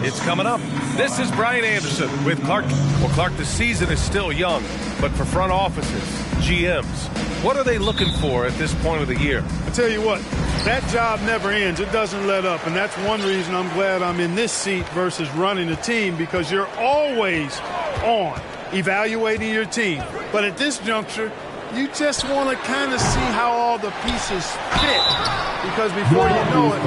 It's coming up. This is Brian Anderson with Clark. Well, Clark, the season is still young, but for front offices, GMs, what are they looking for at this point of the year? I tell you what, that job never ends. It doesn't let up, and that's one reason I'm glad I'm in this seat versus running a team, because you're always on evaluating your team. But at this juncture, you just want to kind of see how all the pieces fit, because before you know it,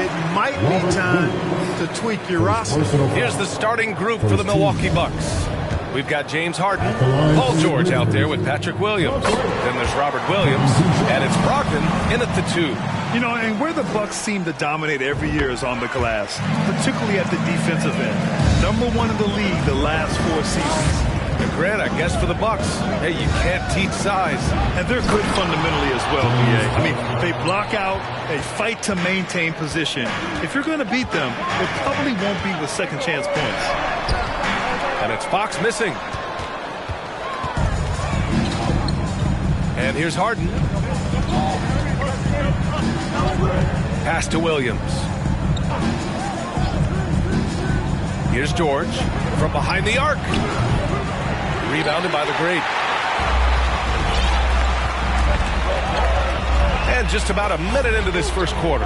it might be time to tweak your roster. Here's the starting group for the Milwaukee Bucks. We've got James Harden, Paul George out there with Patrick Williams. Then there's Robert Williams, and it's Brogdon in at the 2. You know, and where the Bucks seem to dominate every year is on the glass, particularly at the defensive end. #1 in the league the last 4 seasons. And Grant, I guess for the Bucks, hey, you can't teach size. And they're good fundamentally as well, BA. I mean, they block out, they fight to maintain position. If you're going to beat them, it probably won't be with second chance points. And it's Fox missing. And here's Harden. Pass to Williams. Here's George from behind the arc. Rebounded by the great. And just about a minute into this first quarter.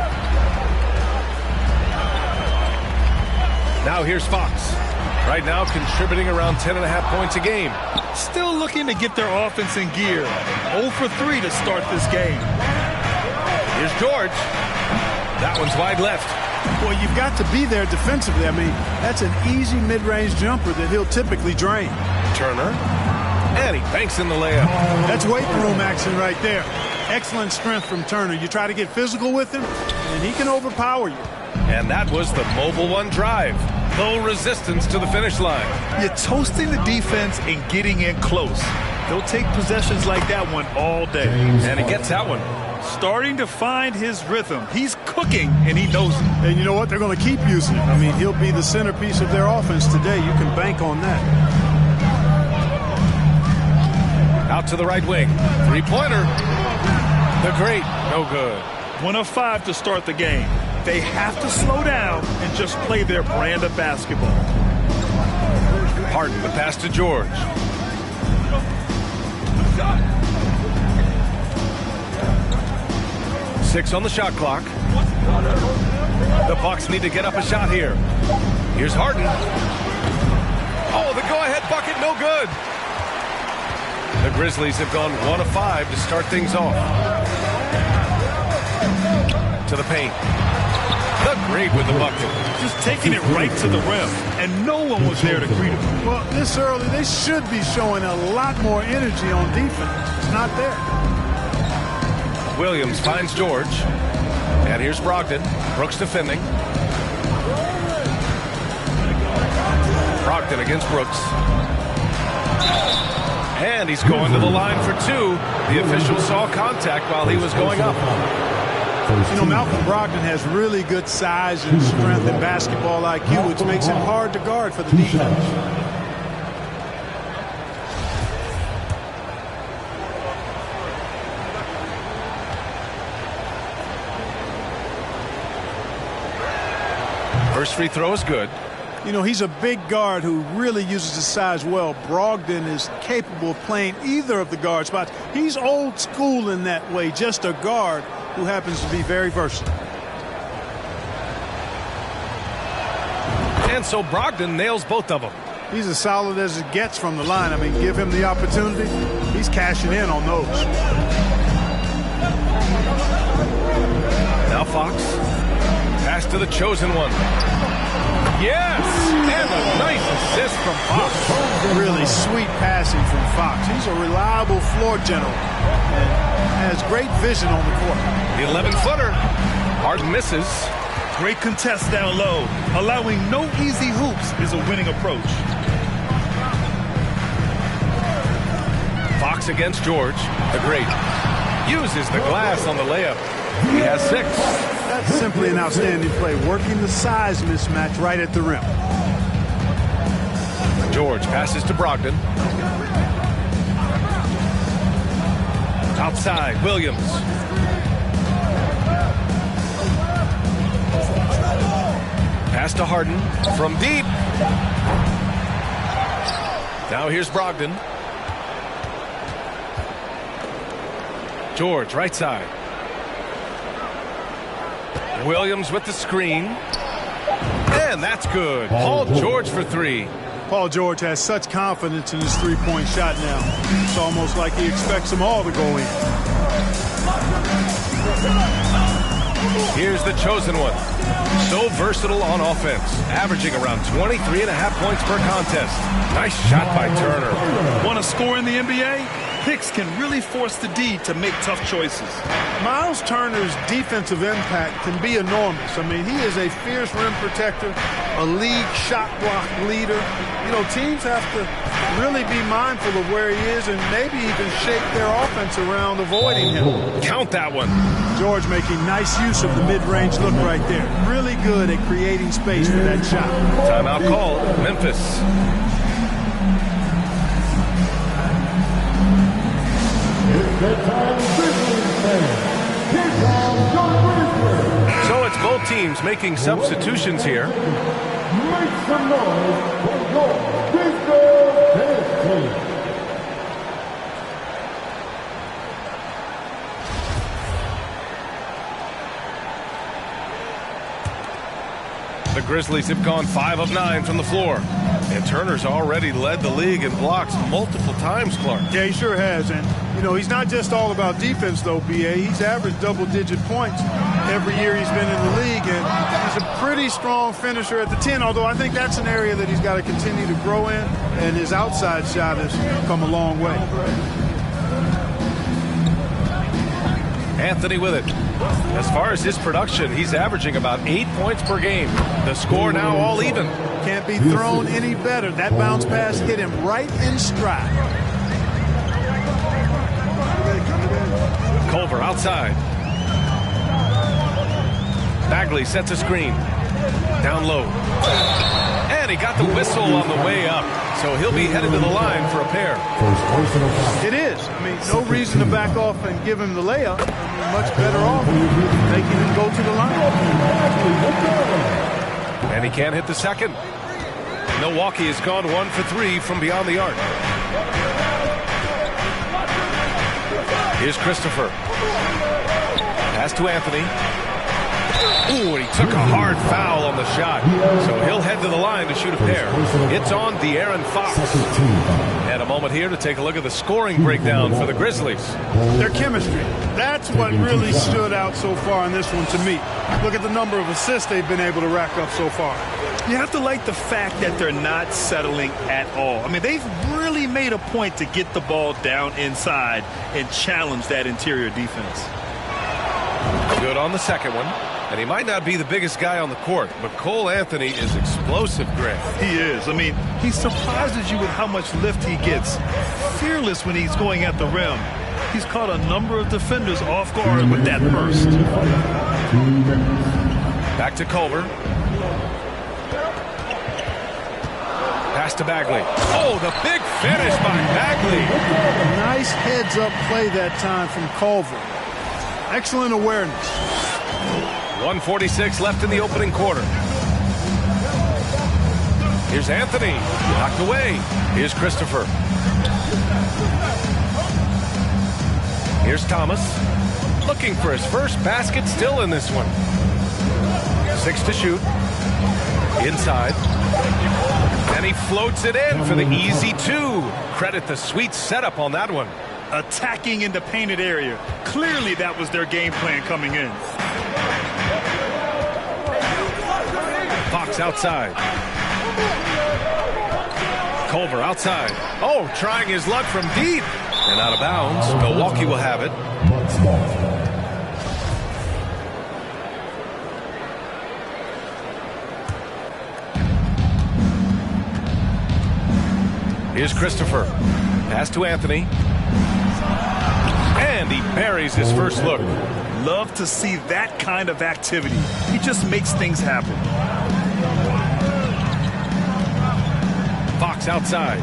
Now here's Fox. Right now contributing around 10.5 points a game. Still looking to get their offense in gear. 0 for 3 to start this game. Here's George. That one's wide left. Well, you've got to be there defensively. I mean, that's an easy mid-range jumper that he'll typically drain. Turner. And he banks in the layup. That's weight room action right there. Excellent strength from Turner. You try to get physical with him, and he can overpower you. And that was the Mobile One drive. Low resistance to the finish line. You're toasting the defense and getting in close. They'll take possessions like that one all day. And he gets that one. Starting to find his rhythm. He's cooking, and he knows it. And you know what? They're going to keep using him. I mean, he'll be the centerpiece of their offense today. You can bank on that. Out to the right wing. Three-pointer. The great. No good. 1 of 5 to start the game. They have to slow down and just play their brand of basketball. Harden, the pass to George. Six on the shot clock. The Bucks need to get up a shot here. Here's Harden. Oh, the go-ahead bucket, no good. The Grizzlies have gone 1 of 5 to start things off. To the paint. The great with the bucket. Just taking it right to the rim, and no one was there to greet him. Well, this early, they should be showing a lot more energy on defense. It's not there. Williams finds George. And here's Brogdon. Brooks defending. Brogdon against Brooks. And he's going to the line for 2. The official saw contact while he was going up. You know, Malcolm Brogdon has really good size and strength and basketball IQ, which makes him hard to guard for the defense. First free throw is good. You know, he's a big guard who really uses his size well. Brogdon is capable of playing either of the guard spots. He's old school in that way, just a guard who happens to be very versatile. And so Brogdon nails both of them. He's as solid as it gets from the line. I mean, give him the opportunity. He's cashing in on those. Now Fox. Pass to the chosen one. Yes! And a nice assist from Fox. Really sweet passing from Fox. He's a reliable floor general and has great vision on the court. The 11-footer. Harden misses. Great contest down low. Allowing no easy hoops is a winning approach. Fox against George. The great. Uses the glass on the layup. He has 6. That's simply an outstanding play, working the size mismatch right at the rim. George passes to Brogdon. Outside, Williams. Pass to Harden from deep. Now here's Brogdon. George, right side. Williams with the screen. And that's good. Paul George for three. Paul George has such confidence in his three-point shot now. It's almost like he expects them all to go in. Here's the chosen one. So versatile on offense, averaging around 23.5 points per contest. Nice shot by Turner. Want to score in the NBA? Picks can really force the D to make tough choices. Miles Turner's defensive impact can be enormous. I mean, he is a fierce rim protector, a league shot block leader. You know, teams have to really be mindful of where he is and maybe even shape their offense around avoiding him. Count that one. George making nice use of the mid-range look right there. Really good at creating space for that shot. Timeout call, Memphis. So it's both teams making substitutions here. Make some noise for your Grizzlies team. The Grizzlies have gone 5 of 9 from the floor. And Turner's already led the league in blocks multiple times, Clark. Yeah, he sure has. And, you know, he's not just all about defense, though, B.A. He's averaged double-digit points every year he's been in the league. And he's a pretty strong finisher at the 10, although I think that's an area that he's got to continue to grow in. And his outside shot has come a long way. Anthony with it. As far as his production, he's averaging about 8 points per game. The score now all even. Can't be thrown any better. That bounce pass hit him right in stride. Culver outside. Bagley sets a screen. Down low. And he got the whistle on the way up. So he'll be headed to the line for a pair. It is. I mean, no reason to back off and give him the layup. Much better off making him go to the line. And he can't hit the second. Milwaukee has gone 1 for 3 from beyond the arc. Here's Christopher. Pass to Anthony. Ooh, and he took a hard foul on the shot. So he'll head to the line to shoot a pair. It's on De'Aaron Fox. And a moment here to take a look at the scoring breakdown for the Grizzlies. Their chemistry. That's what really stood out so far in this one to me. Look at the number of assists they've been able to rack up so far. You have to like the fact that they're not settling at all. I mean, they've really made a point to get the ball down inside and challenge that interior defense. Good on the second one. And he might not be the biggest guy on the court, but Cole Anthony is explosive, Greg. He is. I mean, he surprises you with how much lift he gets. Fearless when he's going at the rim. He's caught a number of defenders off guard with that burst. Back to Culver. Pass to Bagley. Oh, the big finish by Bagley. Nice heads-up play that time from Culver. Excellent awareness. 1:46 left in the opening quarter. Here's Anthony. Knocked away. Here's Christopher. Here's Thomas. Looking for his first basket still in this one. 6 to shoot. Inside. And he floats it in for the easy 2. Credit the sweet setup on that one. Attacking in the painted area. Clearly that was their game plan coming in. Fox outside. Culver outside. Oh, trying his luck from deep. And out of bounds. Milwaukee will have it. Here's Christopher. Pass to Anthony. And he buries his first look. Love to see that kind of activity. He just makes things happen. Fox outside.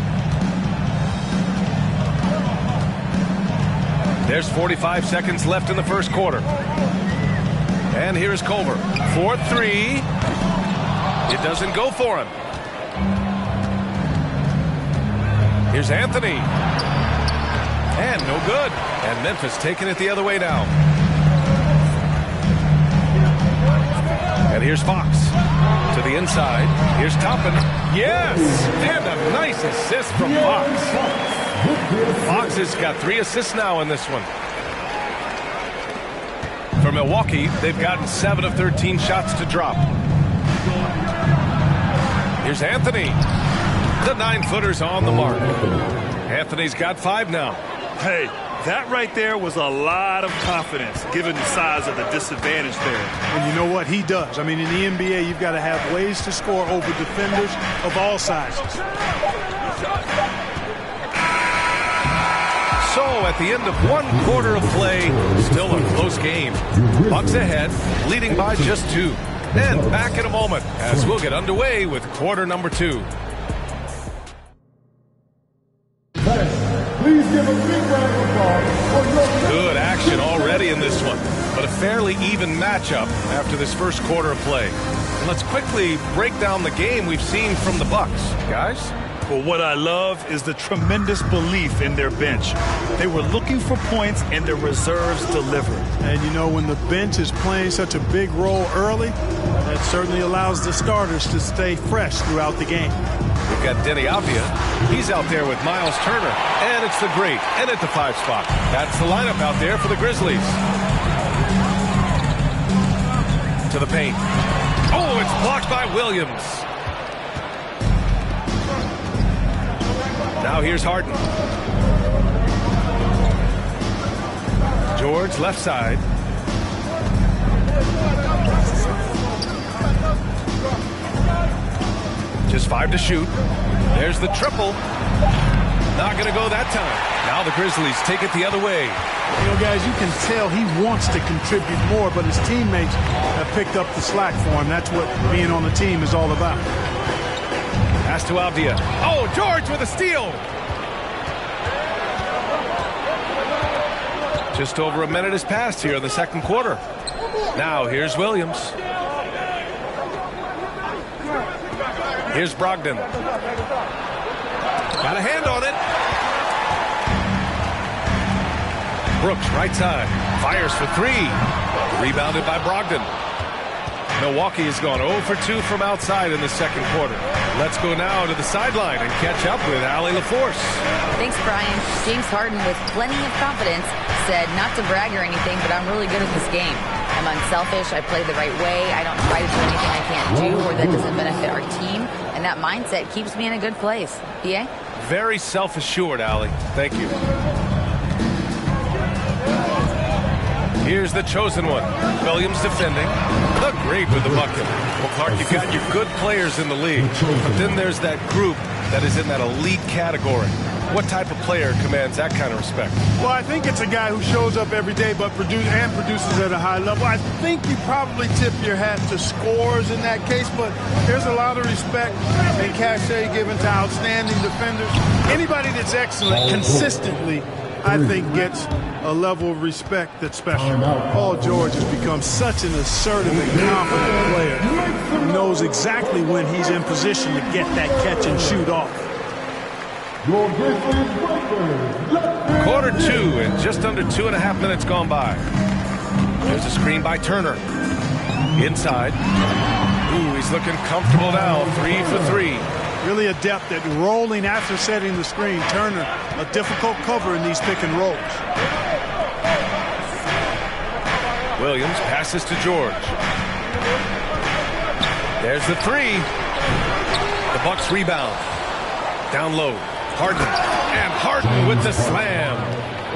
There's 45 seconds left in the first quarter. And here's Culver. 4-3. It doesn't go for him. Here's Anthony. And no good. And Memphis taking it the other way now. And here's Fox to the inside. Here's Toppin. Yes! And a nice assist from Fox. Fox has got 3 assists now in this one. For Milwaukee, they've gotten 7 of 13 shots to drop. Here's Anthony. The 9-footer's on the mark. Anthony's got 5 now. Hey, that right there was a lot of confidence, given the size of the disadvantage there. And you know what? He does. I mean, in the NBA, you've got to have ways to score over defenders of all sizes. So, at the end of 1 quarter of play, still a close game. Bucks ahead, leading by just 2. And back in a moment as we'll get underway with quarter number 2. Please give a big round of applause for your Good action already in this one, but a fairly even matchup after this first quarter of play. And let's quickly break down the game we've seen from the Bucks. Guys? Well, what I love is the tremendous belief in their bench. They were looking for points, and their reserves delivered. And you know, when the bench is playing such a big role early, that certainly allows the starters to stay fresh throughout the game. We've got Denny Avdia. He's out there with Miles Turner. And it's the great and at the 5 spot. That's the lineup out there for the Grizzlies. To the paint. Oh, it's blocked by Williams. Now here's Harden. George left side. Just 5 to shoot. There's the triple. Not going to go that time. Now the Grizzlies take it the other way. You know, guys, you can tell he wants to contribute more, but his teammates have picked up the slack for him. That's what being on the team is all about. Pass to Avdia. Oh, George with a steal. Just over a minute has passed here in the second quarter. Now here's Williams. Here's Brogdon. Got a hand on it. Brooks, right side. Fires for 3. Rebounded by Brogdon. Milwaukee has gone 0 for 2 from outside in the second quarter. Let's go now to the sideline and catch up with Allie LaForce. Thanks, Brian. James Harden, with plenty of confidence, said not to brag or anything, but I'm really good at this game. I'm unselfish. I play the right way. I don't try to do anything I can't do or that doesn't benefit our team. And that mindset keeps me in a good place. PA? Very self-assured, Allie. Thank you. Here's the chosen one. Williams defending. The great with the bucket. Well, Clark, you've got your good players in the league, but then there's that group that is in that elite category. What type of player commands that kind of respect? Well, I think it's a guy who shows up every day but produces at a high level. I think you probably tip your hat to scores in that case, but there's a lot of respect and cachet given to outstanding defenders. Anybody that's excellent consistently, I think, gets a level of respect that's special. Paul George has become such an assertive and confident player. He knows exactly when he's in position to get that catch and shoot off. Quarter 2 and just under 2.5 minutes gone by. There's a screen by Turner. Inside. Ooh, he's looking comfortable now. 3 for 3. Really adept at rolling after setting the screen. Turner, a difficult cover in these pick and rolls. Williams passes to George. There's the 3. The Bucks rebound. Down low. Harden. And Harden with the slam.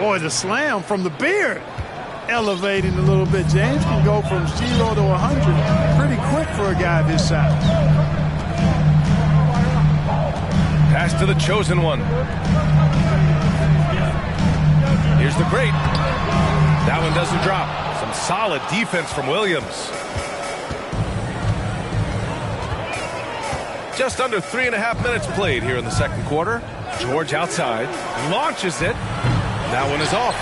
Boy, the slam from the beard. Elevating a little bit. James can go from 0 to 100 pretty quick for a guy this size. Pass to the chosen one. Here's the great. That one doesn't drop. Some solid defense from Williams. Just under 3.5 minutes played here in the second quarter. George outside. Launches it. That one is off.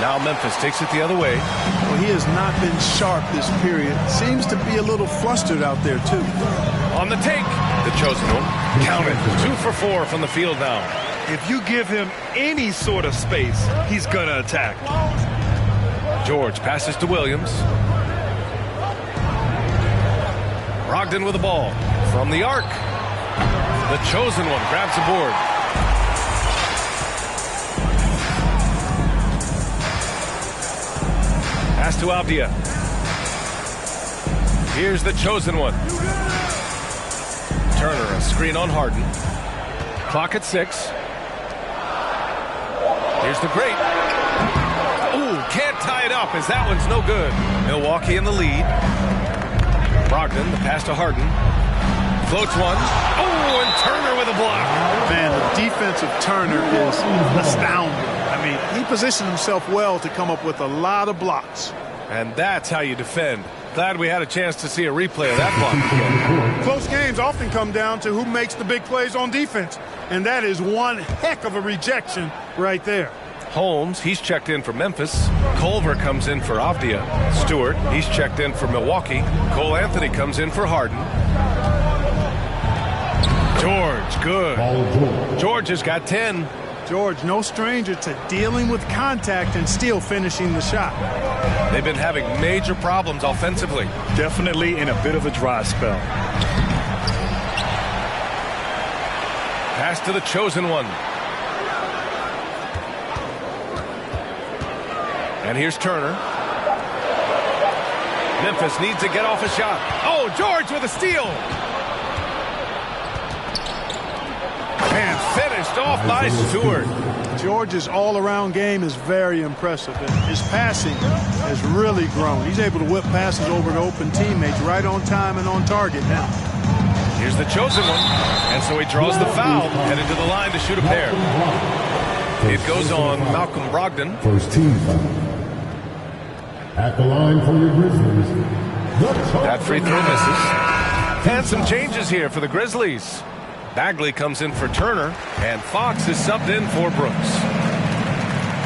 Now Memphis takes it the other way. Well, he has not been sharp this period. Seems to be a little flustered out there, too. On the take, the chosen one. Count it. 2 for 4 from the field now. If you give him any sort of space, he's going to attack. George passes to Williams. Brogdon with the ball. From the arc. The chosen one grabs the board. Pass to Avdia. Here's the chosen one. Turner, a screen on Harden. Clock at 6. Here's the great. Ooh, can't tie it up as that one's no good. Milwaukee in the lead. Brogdon, the pass to Harden. Floats one. Oh, and Turner with a block. Man, the defense of Turner is astounding. I mean, he positioned himself well to come up with a lot of blocks. And that's how you defend. Glad we had a chance to see a replay of that block again. Close games often come down to who makes the big plays on defense. And that is one heck of a rejection right there. Holmes, he's checked in for Memphis. Culver comes in for Avdia. Stewart, he's checked in for Milwaukee. Cole Anthony comes in for Harden. George, good. George has got 10. George, no stranger to dealing with contact and still finishing the shot. They've been having major problems offensively. Definitely in a bit of a dry spell. Pass to the chosen one. And here's Turner. Memphis needs to get off a shot. Oh, George with a steal. And finished off by Stewart. George's all-around game is very impressive. And his passing has really grown. He's able to whip passes over to open teammates right on time and on target now. Here's the chosen one. And so he draws the foul, headed to the line to shoot a pair. It goes on Malcolm Brogdon. First team foul. At the line for your Grizzlies. That free throw misses. And some changes here for the Grizzlies. Bagley comes in for Turner, and Fox is subbed in for Brooks.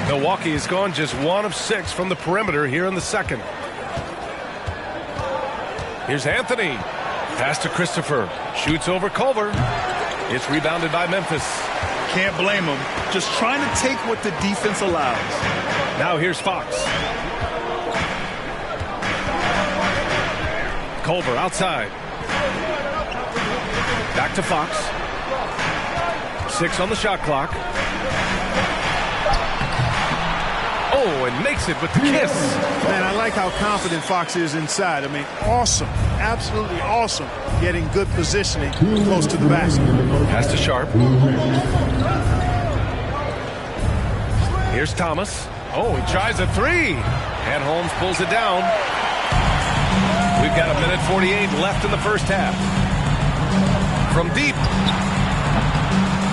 Milwaukee has gone just 1 of 6 from the perimeter here in the second. Here's Anthony. Pass to Christopher. Shoots over Culver. It's rebounded by Memphis. Can't blame him. Just trying to take what the defense allows. Now here's Fox. Culver outside. Back to Fox. 6 on the shot clock. Oh, and makes it with the kiss. Man, I like how confident Fox is inside. I mean, awesome. Absolutely awesome. Getting good positioning close to the basket. Pass to Sharp. Here's Thomas. Oh, he tries a 3. And Holmes pulls it down. We've got 1:48 left in the first half. From deep.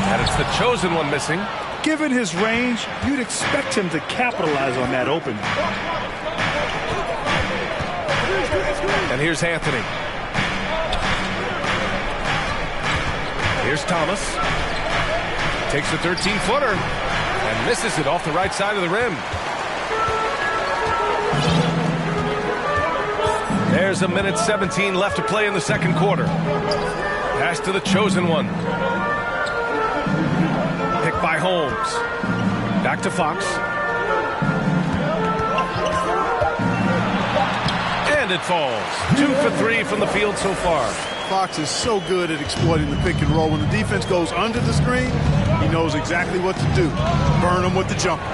And it's the chosen one missing. Given his range, you'd expect him to capitalize on that opening. And here's Anthony. Here's Thomas. Takes a 13-footer and misses it off the right side of the rim. There's 1:17 left to play in the second quarter. Pass to the chosen one. Picked by Holmes. Back to Fox. And it falls. 2 for 3 from the field so far. Fox is so good at exploiting the pick and roll. When the defense goes under the screen, he knows exactly what to do. Burn them with the jumper.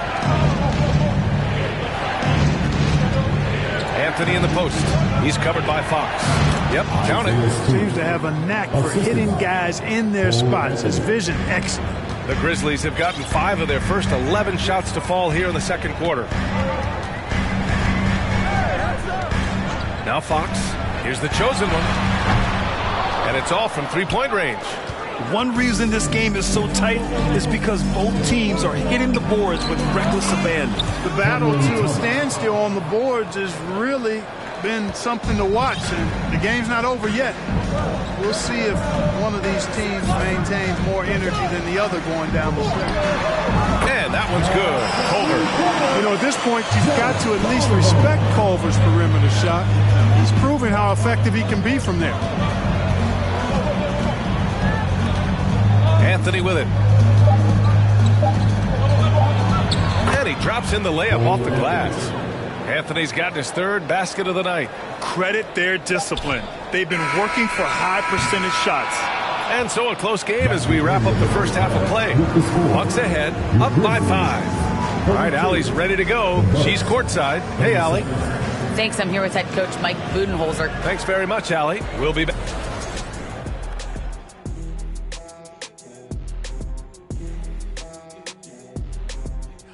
Anthony in the post. He's covered by Fox. Yep, count it. Seems to have a knack for hitting guys in their spots. His vision excellent. The Grizzlies have gotten 5 of their first 11 shots to fall here in the second quarter. Now Fox. Here's the chosen one. And it's all from three-point range. One reason this game is so tight is because both teams are hitting the boards with reckless abandon. The battle to a standstill on the boards is really been something to watch, and the game's not over yet. We'll see if one of these teams maintains more energy than the other going down the stretch. And that one's good. Culver. You know, at this point, you've got to at least respect Culver's perimeter shot. He's proven how effective he can be from there. Anthony with it. And he drops in the layup off the glass. Anthony's gotten his third basket of the night. Credit their discipline. They've been working for high percentage shots. And so a close game as we wrap up the first half of play. Bucks ahead, up by 5. All right, Allie's ready to go. She's courtside. Hey, Allie. Thanks. I'm here with head coach Mike Budenholzer. Thanks very much, Allie. We'll be back.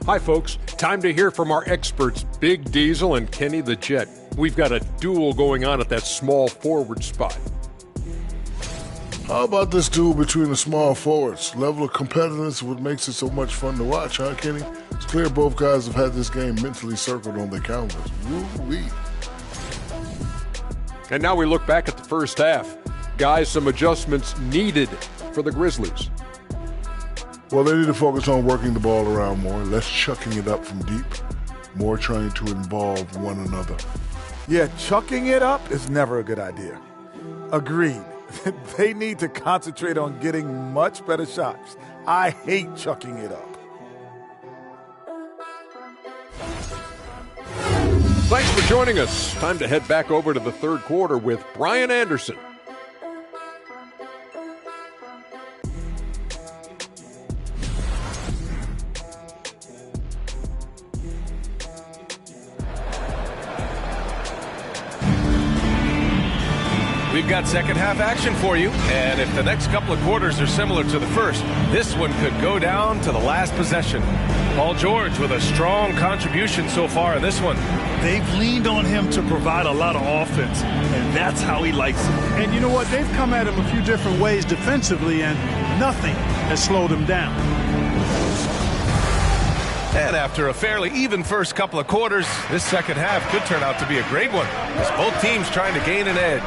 Hi, folks. Time to hear from our experts, Big Diesel and Kenny the Jet. We've got a duel going on at that small forward spot. How about this duel between the small forwards? Level of competitiveness, what makes it so much fun to watch, huh, Kenny? It's clear both guys have had this game mentally circled on their calendars. Woo-wee. And now we look back at the first half. Guys, some adjustments needed for the Grizzlies. Well, they need to focus on working the ball around more, less chucking it up from deep, more trying to involve one another. Yeah, chucking it up is never a good idea. Agreed. They need to concentrate on getting much better shots. I hate chucking it up. Thanks for joining us. Time to head back over to the third quarter with Brian Anderson. We've got second half action for you, and if the next couple of quarters are similar to the first, this one could go down to the last possession. Paul George with a strong contribution so far in this one. They've leaned on him to provide a lot of offense, and that's how he likes it. And you know what? They've come at him a few different ways defensively, and nothing has slowed him down. And after a fairly even first couple of quarters, this second half could turn out to be a great one, as both teams trying to gain an edge.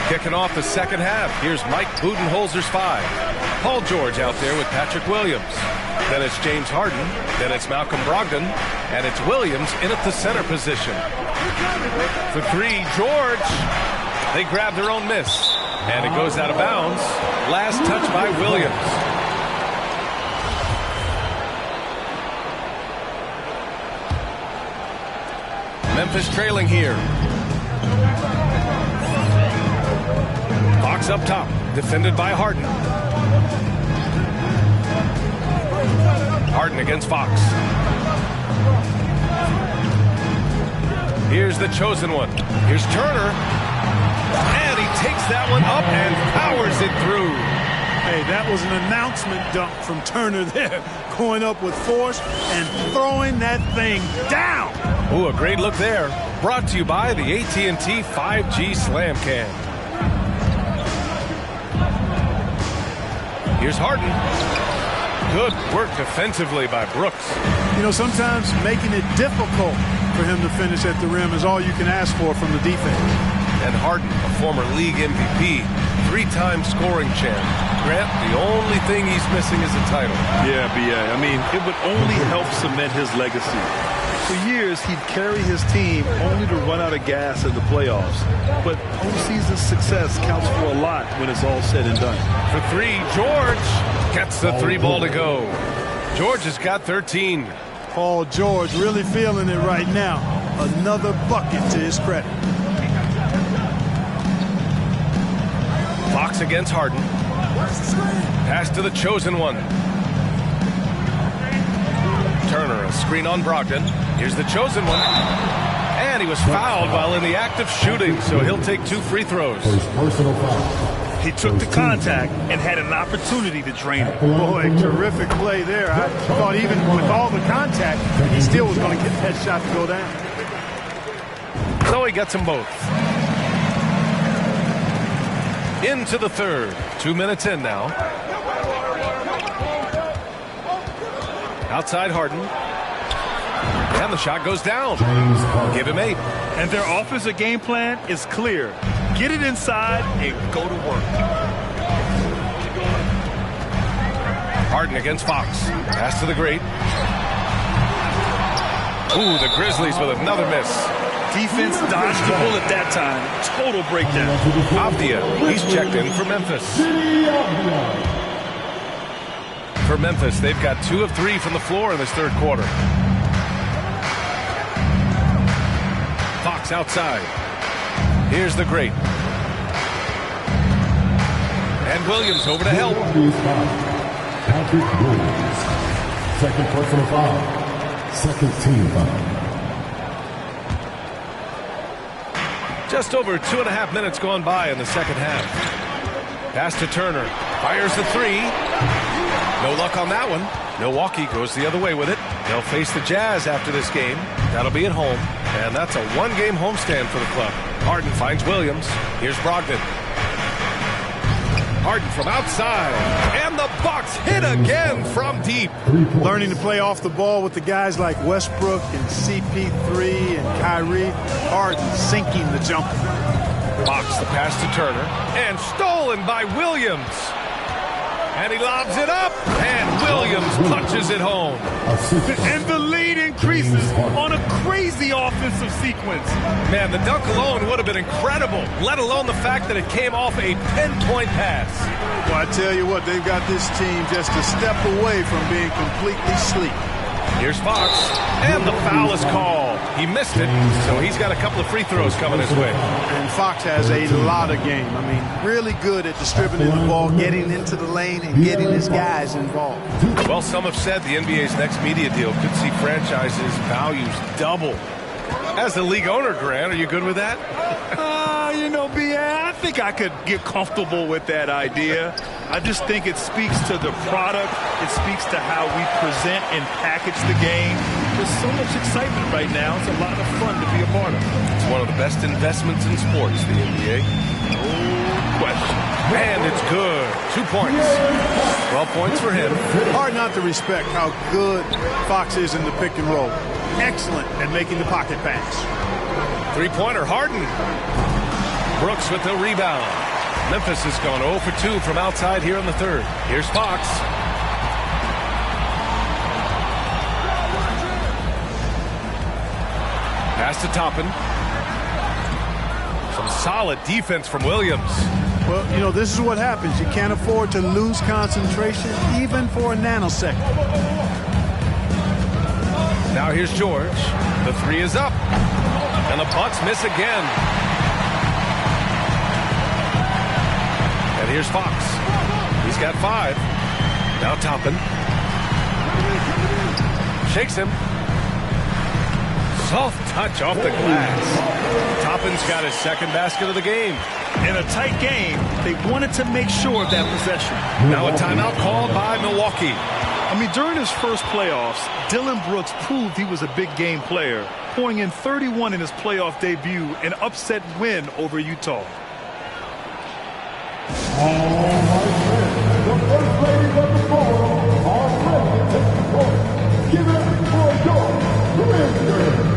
Kicking off the second half, here's Mike Budenholzer's 5. Paul George out there with Patrick Williams. Then it's James Harden. Then it's Malcolm Brogdon. And it's Williams in at the center position. For 3, George. They grab their own miss. And it goes out of bounds. Last touch by Williams. Memphis trailing here. Fox up top, defended by Harden. Harden against Fox. Here's the chosen one. Here's Turner. And he takes that one up and powers it through. Hey, that was an announcement dunk from Turner there. Going up with force and throwing that thing down. Ooh, a great look there. Brought to you by the AT&T 5G Slam Cam. Here's Harden. Good work defensively by Brooks. You know, sometimes making it difficult for him to finish at the rim is all you can ask for from the defense. And Harden, a former league MVP, 3-time scoring champ. Grant, the only thing he's missing is a title. Yeah, B.A. I mean, it would only help cement his legacy. For years, he'd carry his team only to run out of gas in the playoffs. But postseason success counts for a lot when it's all said and done. For 3, George gets the 3 ball to go. George has got 13. Paul George really feeling it right now. Another bucket to his credit. Fox against Harden. Pass to the chosen one. Turner, a screen on Brogdon. Here's the chosen one. And he was fouled while in the act of shooting, so he'll take 2 free throws. Personal foul. He took the contact and had an opportunity to drain it. Boy, terrific play there. I thought even with all the contact, he still was going to get that shot to go down. So he gets them both. Into the third. 2 minutes in now. Outside Harden. And the shot goes down. Give him 8. And their offensive game plan is clear. Get it inside and go to work. Harden against Fox. Pass to the great. Ooh, the Grizzlies with another miss. Defense dodged the bullet that time. Total breakdown. Avdia, he's checked in for Memphis. For Memphis, they've got 2 of 3 from the floor in this third quarter. Fox outside. Here's the great. And Williams over to help. Patrick Williams. Second personal foul. Second team foul. Just over 2.5 minutes gone by in the second half. Pass to Turner. Fires the 3. No luck on that one. Milwaukee goes the other way with it. They'll face the Jazz after this game. That'll be at home. And that's a 1-game homestand for the club. Harden finds Williams. Here's Brogdon. Harden from outside. And the Bucks hit again from deep. Learning to play off the ball with the guys like Westbrook and CP3 and Kyrie. Harden sinking the jumper. Fox the pass to Turner. And stolen by Williams. And he lobs it up. And Williams punches it home. And the lead increases on a crazy offensive sequence. Man, the dunk alone would have been incredible, let alone the fact that it came off a pinpoint pass. Well, I tell you what, they've got this team just a step away from being completely asleep. Here's Fox, and the foul is called. He missed it, so he's got a couple of free throws coming his way. And Fox has a lot of game. I mean, really good at distributing the ball, getting into the lane, and getting his guys involved. Well, some have said the NBA's next media deal could see franchises' values double. As the league owner, Grant, are you good with that? You know, B.A., I think I could get comfortable with that idea. I just think it speaks to the product. It speaks to how we present and package the game. There's so much excitement right now. It's a lot of fun to be a part of. It's one of the best investments in sports, the NBA. No question. And it's good. 2 points. 12 points for him. Hard not to respect how good Fox is in the pick and roll. Excellent at making the pocket pass. 3-pointer, Harden. Brooks with the rebound. Memphis has gone 0 for 2 from outside here in the third. Here's Fox. Pass to Toppin. Some solid defense from Williams. Well, you know, this is what happens. You can't afford to lose concentration even for a nanosecond. Now here's George. The 3 is up. And the Bucks miss again. And here's Fox. He's got 5. Now Toppin. Shakes him. Soft touch off the glass. Toppin's got his second basket of the game. In a tight game, they wanted to make sure of that possession. Now a timeout called by Milwaukee. I mean, during his first playoffs, Dillon Brooks proved he was a big game player, pouring in 31 in his playoff debut, an upset win over Utah. The first ladies of the floor are ready to take the court. Give it up for George Grinder.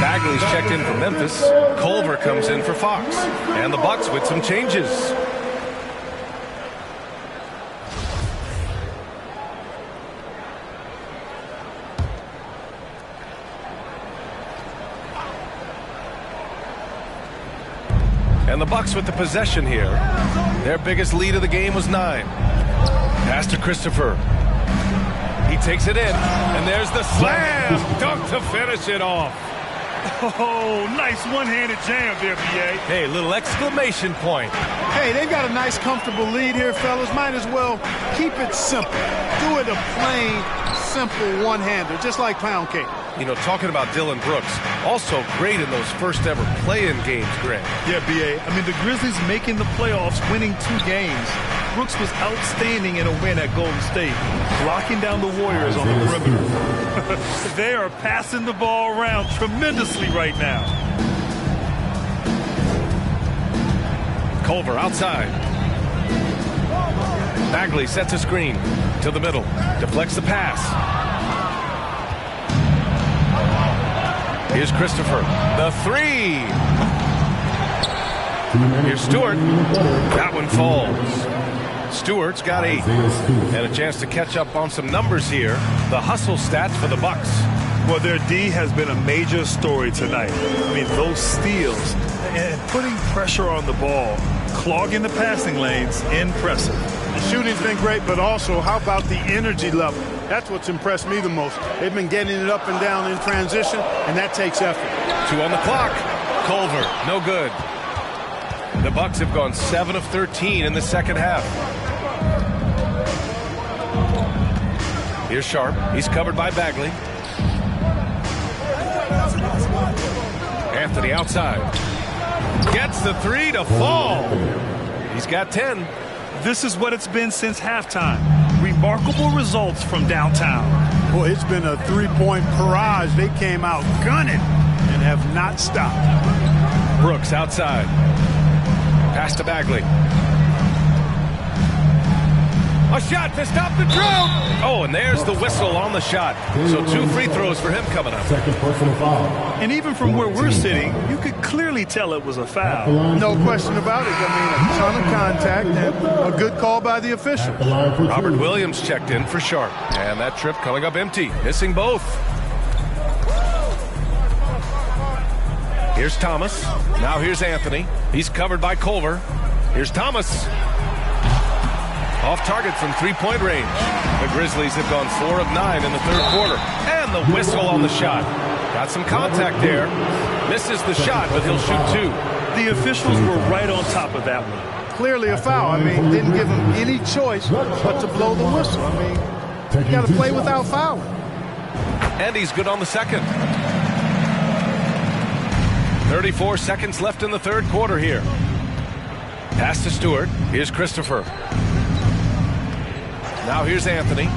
Bagley's checked in for Memphis. Culver comes in for Fox. And the Bucks with some changes. And the Bucks with the possession here. Their biggest lead of the game was 9. Pass to Christopher. He takes it in. And there's the slam dunk to finish it off. Oh, nice one-handed jam there, B.A. Hey, little exclamation point. Hey, they've got a nice, comfortable lead here, fellas. Might as well keep it simple. Do it a plain, simple one-hander, just like pound cake. You know, talking about Dillon Brooks, also great in those first-ever play-in games, Grant. Yeah, B.A. I mean, the Grizzlies making the playoffs, winning 2 games. Brooks was outstanding in a win at Golden State, blocking down the Warriors on the perimeter. They are passing the ball around tremendously right now. Culver outside. Bagley sets a screen to the middle. Deflects the pass. Here's Christopher. The three. Here's Stewart. That one falls. Stewart's got 8. And a chance to catch up on some numbers here. The hustle stats for the Bucks. Well, their D has been a major story tonight. I mean, those steals and putting pressure on the ball, clogging the passing lanes, impressive. The shooting's been great, but also how about the energy level? That's what's impressed me the most. They've been getting it up and down in transition, and that takes effort. 2 on the clock. Culver, no good. The Bucks have gone 7 of 13 in the second half. Here's Sharp. He's covered by Bagley. Anthony outside. Gets the 3 to fall. He's got 10. This is what it's been since halftime. Remarkable results from downtown. Boy, it's been a three-point barrage. They came out gunning and have not stopped. Brooks outside. Pass to Bagley. A shot to stop the drought. Oh, and there's the whistle on the shot. So 2 free throws for him coming up. Second personal foul. And even from where we're sitting, you could clearly tell it was a foul. No question about it. I mean, a ton of contact and a good call by the official. Robert Williams checked in for Sharp. And that trip coming up empty. Missing both. Here's Thomas. Now here's Anthony. He's covered by Culver. Here's Thomas. Off target from 3-point range. The Grizzlies have gone 4 of 9 in the third quarter. And the whistle on the shot. Got some contact there. Misses the shot, but he'll shoot 2. The officials were right on top of that one. Clearly a foul. I mean, didn't give him any choice but to blow the whistle. I mean, you got to play without fouling. And he's good on the second. 34 seconds left in the third quarter here. Pass to Stewart. Here's Christopher. Now here's Anthony.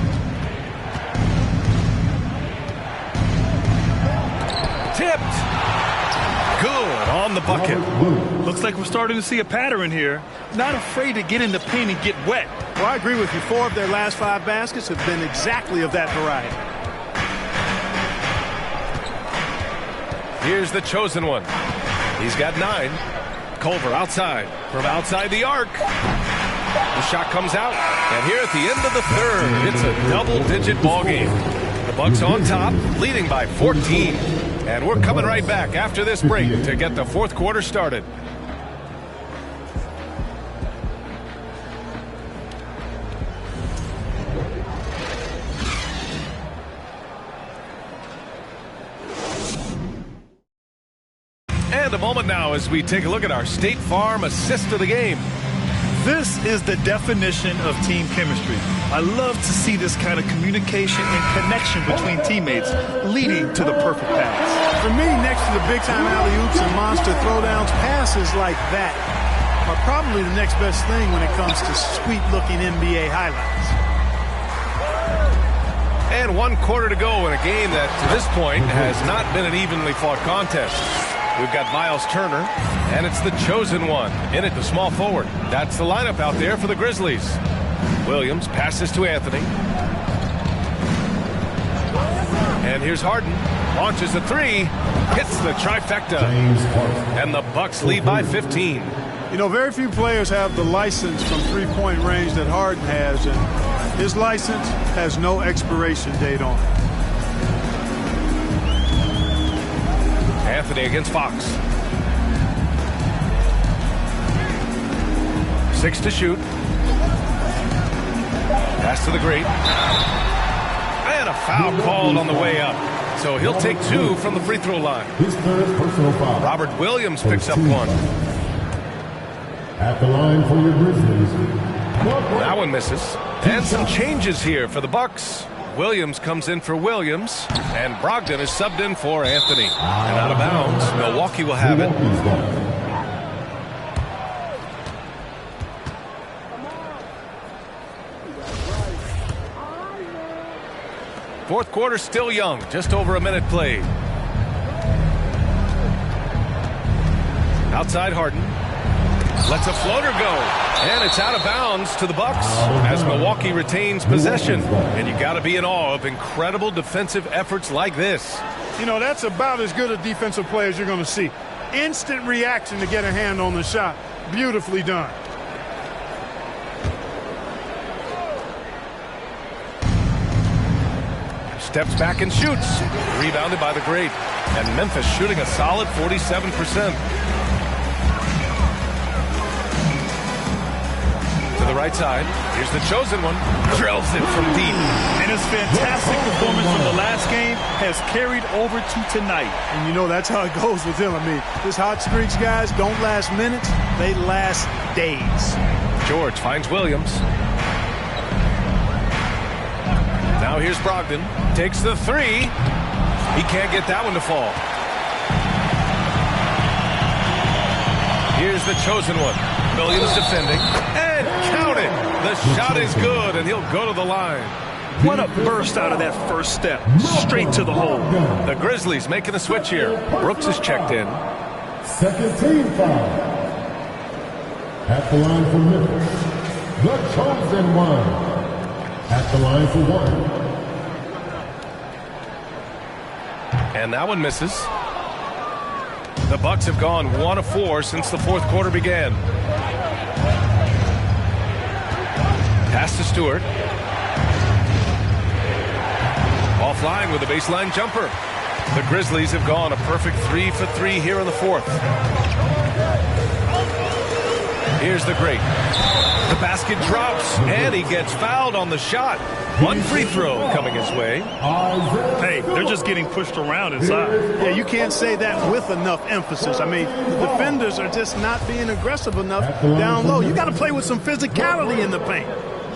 Tipped. Good on the bucket. Looks like we're starting to see a pattern here. Not afraid to get in the paint and get wet. Well, I agree with you. 4 of their last 5 baskets have been exactly of that variety. Here's the chosen one. He's got 9. Culver outside. From outside the arc. The shot comes out. And here at the end of the third, it's a double-digit ball game. The Bucks on top, leading by 14. And we're coming right back after this break to get the fourth quarter started. And a moment now as we take a look at our State Farm assist of the game. This is the definition of team chemistry. I love to see this kind of communication and connection between teammates leading to the perfect pass. For me, next to the big-time alley-oops and monster throwdowns, passes like that are probably the next best thing when it comes to sweet-looking NBA highlights. And 1 quarter to go in a game that, to this point, has not been an evenly fought contest. We've got Miles Turner, and it's the chosen one in at the small forward. That's the lineup out there for the Grizzlies. Williams passes to Anthony. And here's Harden. Launches a 3. Hits the trifecta. And the Bucks lead by 15. You know, very few players have the license from three-point range that Harden has, and his license has no expiration date on it. Anthony against Fox. 6 to shoot. Pass to the great. And a foul called on the way up. So he'll take 2 from the free throw line. His third personal foul. Robert Williams picks up 1. At the line for your Grizzlies. That one misses. And some changes here for the Bucks. Williams comes in for Williams, and Brogdon is subbed in for Anthony. And out of bounds, Milwaukee will have it. Fourth quarter still young, just over a minute played. Outside Harden. Lets a floater go. And it's out of bounds to the Bucks as Milwaukee retains possession. And you got to be in awe of incredible defensive efforts like this. You know, that's about as good a defensive play as you're going to see. Instant reaction to get a hand on the shot. Beautifully done. Steps back and shoots. Rebounded by the great. And Memphis shooting a solid 47%. To the right side. Here's the chosen one. Drills it from deep. And his fantastic performance from the last game has carried over to tonight. And you know that's how it goes with him. I mean, his hot streaks, guys, don't last minutes. They last days. George finds Williams. Now here's Brogdon. Takes the three. He can't get that one to fall. Here's the chosen one. Williams defending. And count it. The shot is good, and he'll go to the line. What a burst out of that first step. Straight to the hole. The Grizzlies making a switch here. Brooks is checked in. Second team foul. At the line for Memphis, the chosen one. At the line for one. And that one misses. The Bucks have gone 1 of 4 since the fourth quarter began. Pass to Stewart. Offline with a baseline jumper. The Grizzlies have gone a perfect 3 for 3 here in the fourth. Here's the great. The basket drops, and he gets fouled on the shot. One free throw coming his way. Hey, they're just getting pushed around inside. Yeah, you can't say that with enough emphasis. I mean, the defenders are just not being aggressive enough down low. You got to play with some physicality in the paint.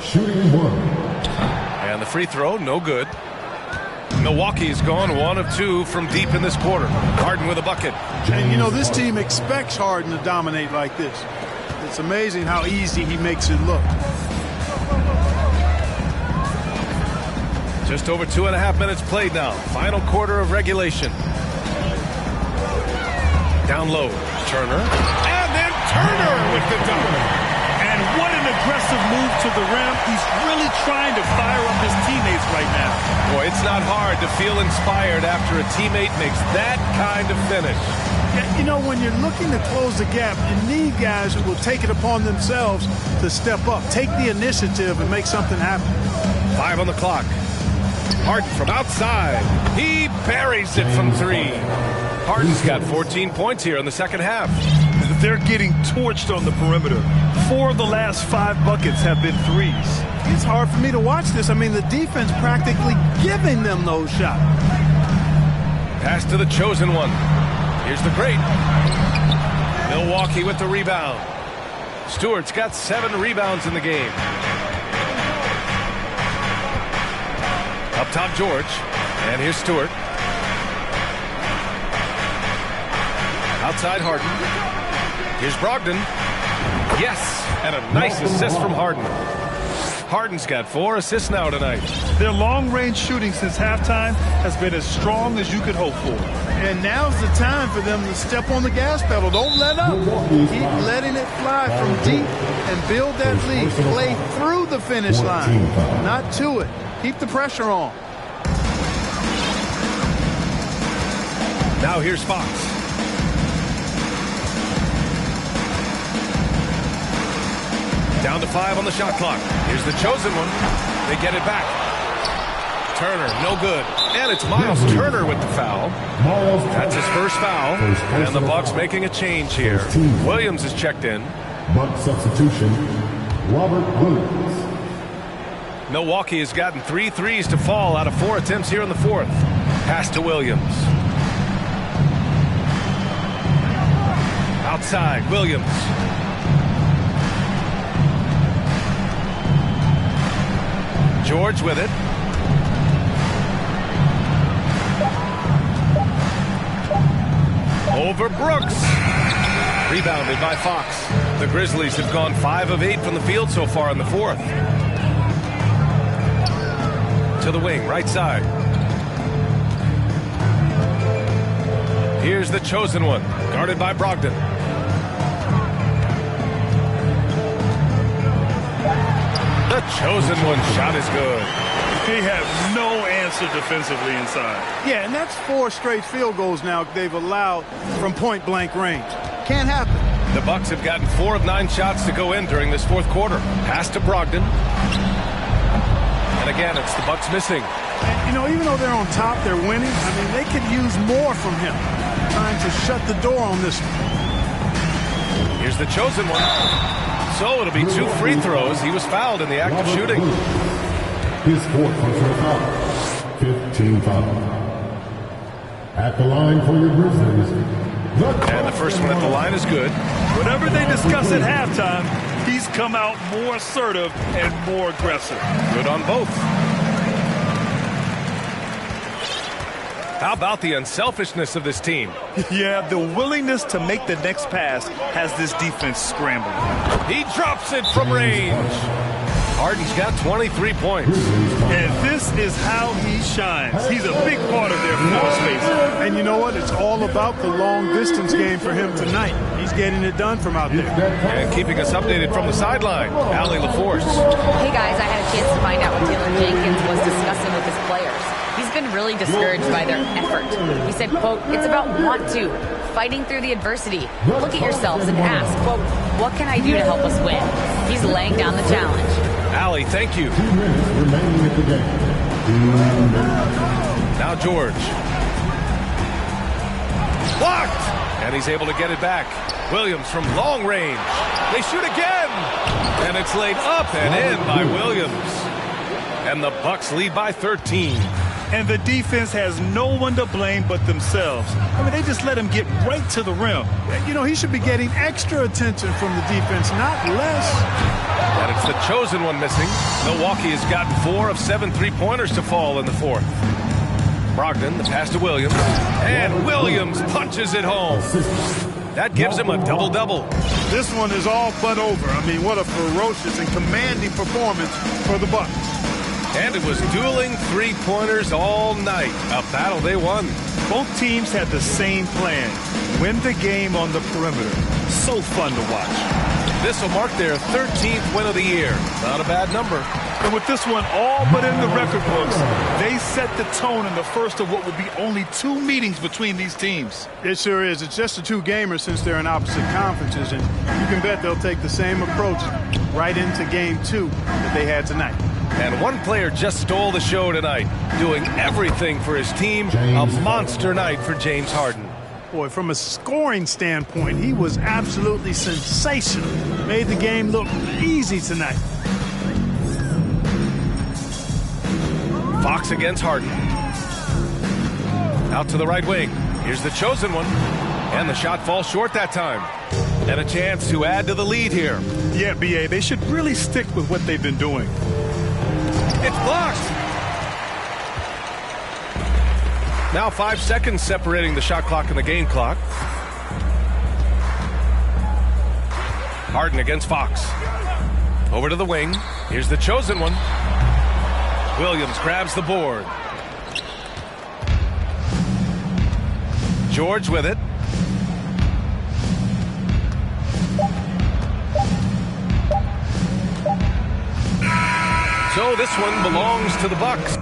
Shooting one. And the free throw, no good. Milwaukee's gone 1 of 2 from deep in this quarter. Harden with a bucket. And, you know, this team expects Harden to dominate like this. It's amazing how easy he makes it look. Just over 2.5 minutes played now. Final quarter of regulation. Down low, Turner. And then Turner with the dunk. And what an aggressive move to the rim. He's really trying to fire up his teammates right now. Boy, it's not hard to feel inspired after a teammate makes that kind of finish. Yeah, you know, when you're looking to close the gap, you need guys who will take it upon themselves to step up, take the initiative, and make something happen. 5 on the clock. Harden from outside. He buries it from 3. Harden's got 14 points here in the second half. They're getting torched on the perimeter. 4 of the last 5 buckets have been threes. It's hard for me to watch this. I mean, the defense practically giving them those shots. Pass to the chosen one. Here's the great. Milwaukee with the rebound. Stewart's got 7 rebounds in the game. Up top, George. And here's Stewart. Outside, Harden. Here's Brogdon. Yes, and a nice assist from Harden. Harden's got 4 assists now tonight. Their long-range shooting since halftime has been as strong as you could hope for. And now's the time for them to step on the gas pedal. Don't let up. Keep letting it fly from deep and build that lead. Play through the finish line, not to it. Keep the pressure on. Now here's Fox. Down to 5 on the shot clock. Here's the chosen one. They get it back. Turner, no good. And it's Miles Turner with the foul. That's his first foul. And the Bucks making a change here. Williams is checked in. Buck substitution, Robert Williams. Milwaukee has gotten 3 threes to fall out of 4 attempts here in the fourth. Pass to Williams. Outside, Williams. George with it. Over Brooks. Rebounded by Fox. The Grizzlies have gone 5 of 8 from the field so far in the fourth. To the wing, right side. Here's the chosen one, guarded by Brogdon. The chosen one shot is good. They have no answer defensively inside. Yeah, and that's 4 straight field goals now they've allowed from point-blank range. Can't happen. The Bucks have gotten 4 of 9 shots to go in during this fourth quarter. Pass to Brogdon. And again, it's the Bucks missing. And, you know, even though they're on top, they're winning. I mean, they could use more from him. Trying to shut the door on this one. Here's the chosen one. So it'll be 2 free throws. He was fouled in the act of shooting. His 4th personal foul. 15 foul. At the line for your Grizzlies. And the first one at the line is good. Whatever they discuss at halftime, he's come out more assertive and more aggressive. Good on both. How about the unselfishness of this team? Yeah, the willingness to make the next pass has this defense scrambling. He drops it from range. Harden's got 23 points. And this is how he shines. He's a big part of their floor space. And you know what? It's all about the long-distance game for him tonight. He's getting it done from out there. And keeping us updated from the sideline, Allie LaForce. Hey, guys, I had a chance to find out what Taylor Jenkins was discussing with his players. He's been really discouraged by their effort. He said, quote, it's about want to, fighting through the adversity. Look at yourselves and ask, quote, what can I do to help us win? He's laying down the challenge. Allie, thank you. 2 minutes remaining at the game. 2 minutes. Now George. Blocked! And he's able to get it back. Williams from long range. They shoot again! And it's laid up and in by Williams. And the Bucks lead by 13. And the defense has no one to blame but themselves. I mean, they just let him get right to the rim. You know, he should be getting extra attention from the defense, not less. And it's the chosen one missing. Milwaukee has gotten 4 of 7 3-pointers to fall in the fourth. Brogdon, the pass to Williams. And Williams punches it home. That gives him a double-double. This one is all but over. I mean, what a ferocious and commanding performance for the Bucks. And it was dueling 3-pointers all night. A battle they won. Both teams had the same plan. Win the game on the perimeter. So fun to watch. This will mark their 13th win of the year. Not a bad number. And with this one all but in the record books, they set the tone in the first of what will be only 2 meetings between these teams. It sure is. It's just a 2-gamer since they're in opposite conferences, and you can bet they'll take the same approach right into game 2 that they had tonight. And one player just stole the show tonight, doing everything for his team. A monster night for James Harden. Boy, from a scoring standpoint, he was absolutely sensational. Made the game look easy tonight. Fox against Harden. Out to the right wing. Here's the chosen one. And the shot falls short that time. And a chance to add to the lead here. Yeah, B.A., they should really stick with what they've been doing. It's blocked. Now 5 seconds separating the shot clock and the game clock. Harden against Fox. Over to the wing. Here's the chosen one. Williams grabs the board. George with it. So this one belongs to the Bucks.